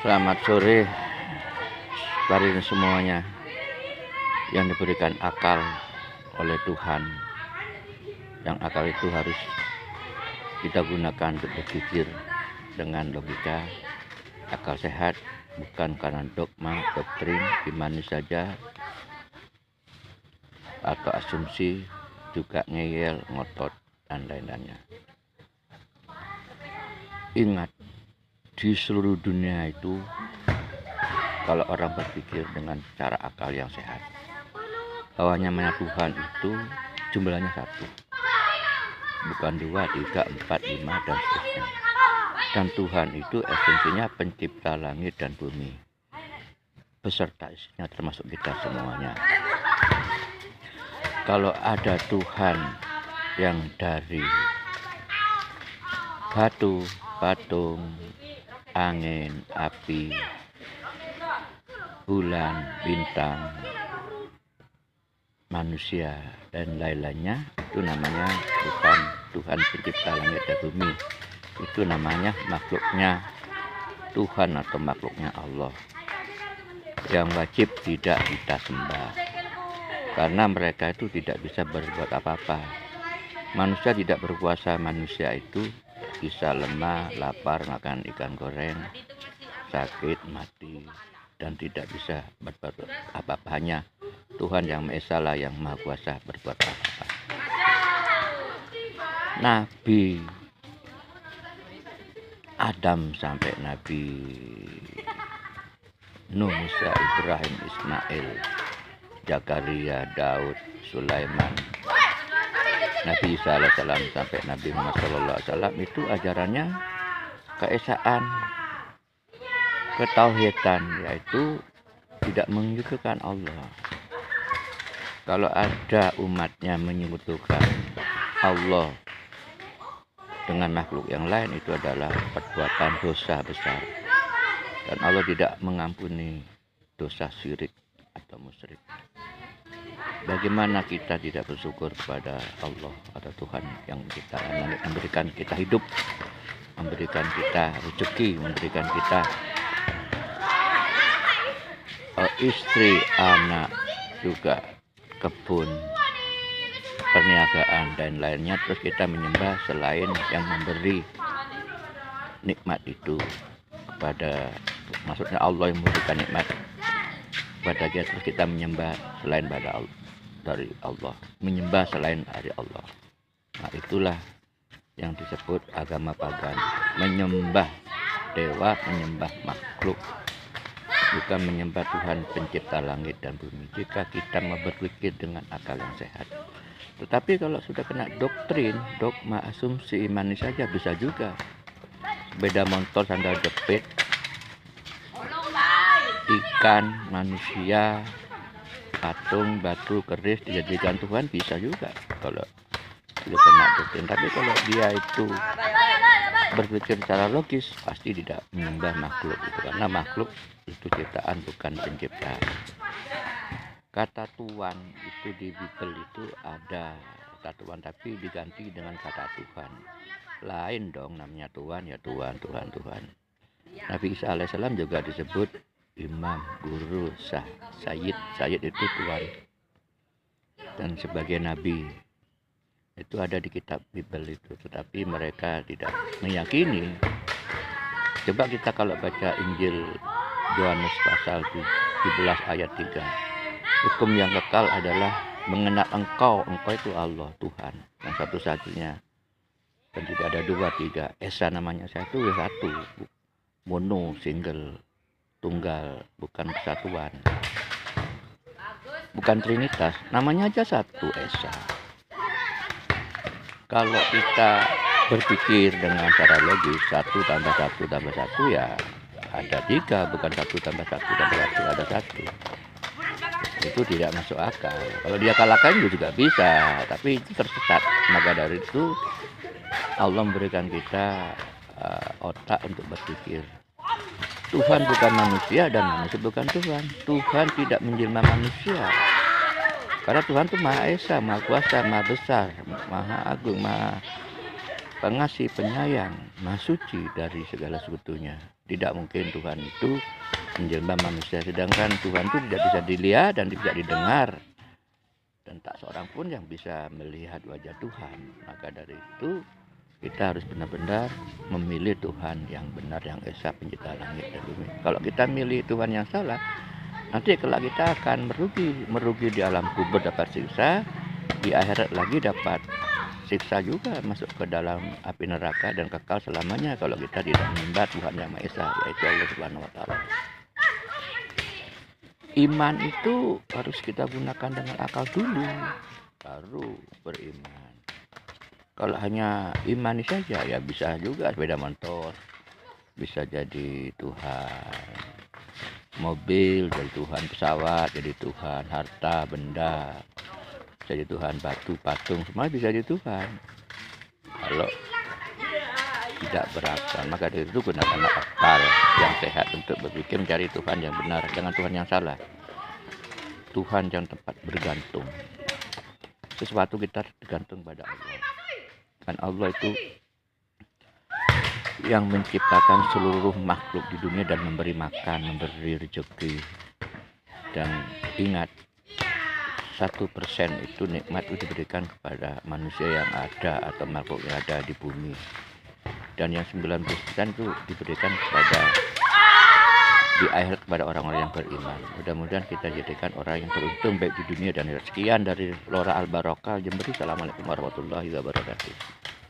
Selamat sore para semuanya yang diberikan akal oleh Tuhan. Yang akal itu harus kita gunakan untuk berpikir dengan logika, akal sehat, bukan karena dogma, doktrin, imani saja, atau asumsi, juga ngeyel, ngotot, dan lain-lainnya. Ingat, di seluruh dunia itu, kalau orang berpikir dengan cara akal yang sehat, bahwa namanya Tuhan itu jumlahnya satu, bukan 2, 3, 4, 5, dan seterusnya. Dan Tuhan itu esensinya pencipta langit dan bumi, beserta isinya termasuk kita semuanya. Kalau ada Tuhan yang dari batu, patung, angin, api, bulan, bintang, manusia, dan lain-lainnya, itu namanya bukan Tuhan pencipta langit dan bumi. Itu namanya makhluknya Tuhan atau makhluknya Allah, yang wajib tidak kita sembah, karena mereka itu tidak bisa berbuat apa-apa. Manusia tidak berkuasa. Manusia itu bisa lemah, lapar, makan ikan goreng, sakit, mati, dan tidak bisa berbuat apa-apa. Hanya Tuhan yang Maha Esa lah yang Maha Kuasa berbuat apa-apa. Nabi Adam sampai Nabi Nuh, Musa, Ibrahim, Ismail, Zakaria, Daud, Sulaiman, Nabi Isa alaihissalam sampai Nabi Muhammad SAW, itu ajarannya keesaan, ketauhidan, yaitu tidak menyekutukan Allah. Kalau ada umatnya menyekutukan Allah dengan makhluk yang lain, itu adalah perbuatan dosa besar, dan Allah tidak mengampuni dosa syirik atau musyrik. Bagaimana kita tidak bersyukur kepada Allah atau Tuhan yang memberikan kita hidup, memberikan kita rezeki, memberikan kita istri, anak, juga kebun, perniagaan, dan lainnya, terus kita menyembah selain yang memberi nikmat itu kepada, maksudnya Allah yang memberikan nikmat kepada dia, terus kita menyembah selain pada Allah, dari Allah, menyembah selain dari Allah. Nah, itulah yang disebut agama pagan, menyembah dewa, menyembah makhluk, bukan menyembah Tuhan pencipta langit dan bumi, jika kita mau berpikir dengan akal yang sehat. Tetapi kalau sudah kena doktrin, dogma, asumsi, imani saja, bisa juga sepeda motor sandal jepit, ikan, manusia, patung, batu, keris dijadikan Tuhan, bisa juga kalau sudah kena doktrin. Tapi kalau dia itu berpikir secara logis, pasti tidak menyembah makhluk itu, karena makhluk itu ciptaan, bukan pencipta. Kata Tuhan itu di Bible itu ada kata Tuhan, tapi diganti dengan kata Tuhan. Lain dong, namanya Tuhan ya Tuhan, Tuhan, Tuhan. Nabi Isa alaihissalam juga disebut imam, guru, sayyid. Sayyid itu Tuhan. Dan sebagai nabi itu ada di kitab Bible itu, tetapi mereka tidak meyakini. Coba kita kalau baca Injil Yohanes pasal 17 ayat 3, hukum yang kekal adalah mengenal engkau itu Allah, Tuhan yang satu-satunya, dan tidak ada 2, 3, Esa namanya, satu, mono, single, tunggal, bukan kesatuan, bukan trinitas, namanya aja satu, Esa. Kalau kita berpikir dengan cara logis, 1 tambah 1 tambah 1 ya ada 3, bukan 1 tambah 1 tambah 1 ada 1. Itu tidak masuk akal. Kalau dia kalahkan juga bisa, tapi itu tersesat. Maka dari itu Allah memberikan kita otak untuk berpikir. Tuhan bukan manusia dan manusia bukan Tuhan. Tuhan tidak menjelma manusia, karena Tuhan itu Maha Esa, Maha Kuasa, Maha Besar, Maha Agung, Maha Pengasih, Penyayang, Maha Suci dari segala sekutunya. Tidak mungkin Tuhan itu menjelma manusia, sedangkan Tuhan itu tidak bisa dilihat dan tidak didengar, dan tak seorang pun yang bisa melihat wajah Tuhan. Maka dari itu kita harus benar-benar memilih Tuhan yang benar, yang esa, pencipta langit dan bumi. Kalau kita milih Tuhan yang salah, nanti kalau kita akan merugi di alam kubur dapat siksa, di akhirat lagi dapat siksa juga, masuk ke dalam api neraka dan kekal selamanya kalau kita tidak menyembah Tuhan yang Maha Esa, yaitu Allah Subhanahu wa Ta'ala. Iman itu harus kita gunakan dengan akal dulu, baru beriman. Kalau hanya imani saja, ya bisa juga sepeda motor, bisa jadi Tuhan. Mobil jadi Tuhan, pesawat jadi Tuhan, harta, benda jadi Tuhan, batu, patung, semua bisa jadi Tuhan. Kalau tidak berakal, maka dari itu gunakan akal yang sehat untuk berpikir mencari Tuhan yang benar, jangan Tuhan yang salah. Tuhan yang tempat bergantung. Sesuatu kita tergantung pada Allah. Dan Allah itu yang menciptakan seluruh makhluk di dunia dan memberi makan, memberi rezeki. Dan ingat, 1% itu nikmat itu diberikan kepada manusia yang ada atau makhluk yang ada di bumi, dan yang 90% itu diberikan kepada di akhir kepada orang-orang yang beriman. Mudah-mudahan kita jadikan orang yang beruntung baik di dunia dan akhirat. Sekian dari Lora Al Barokah Jember. Assalamualaikum warahmatullahi wabarakatuh.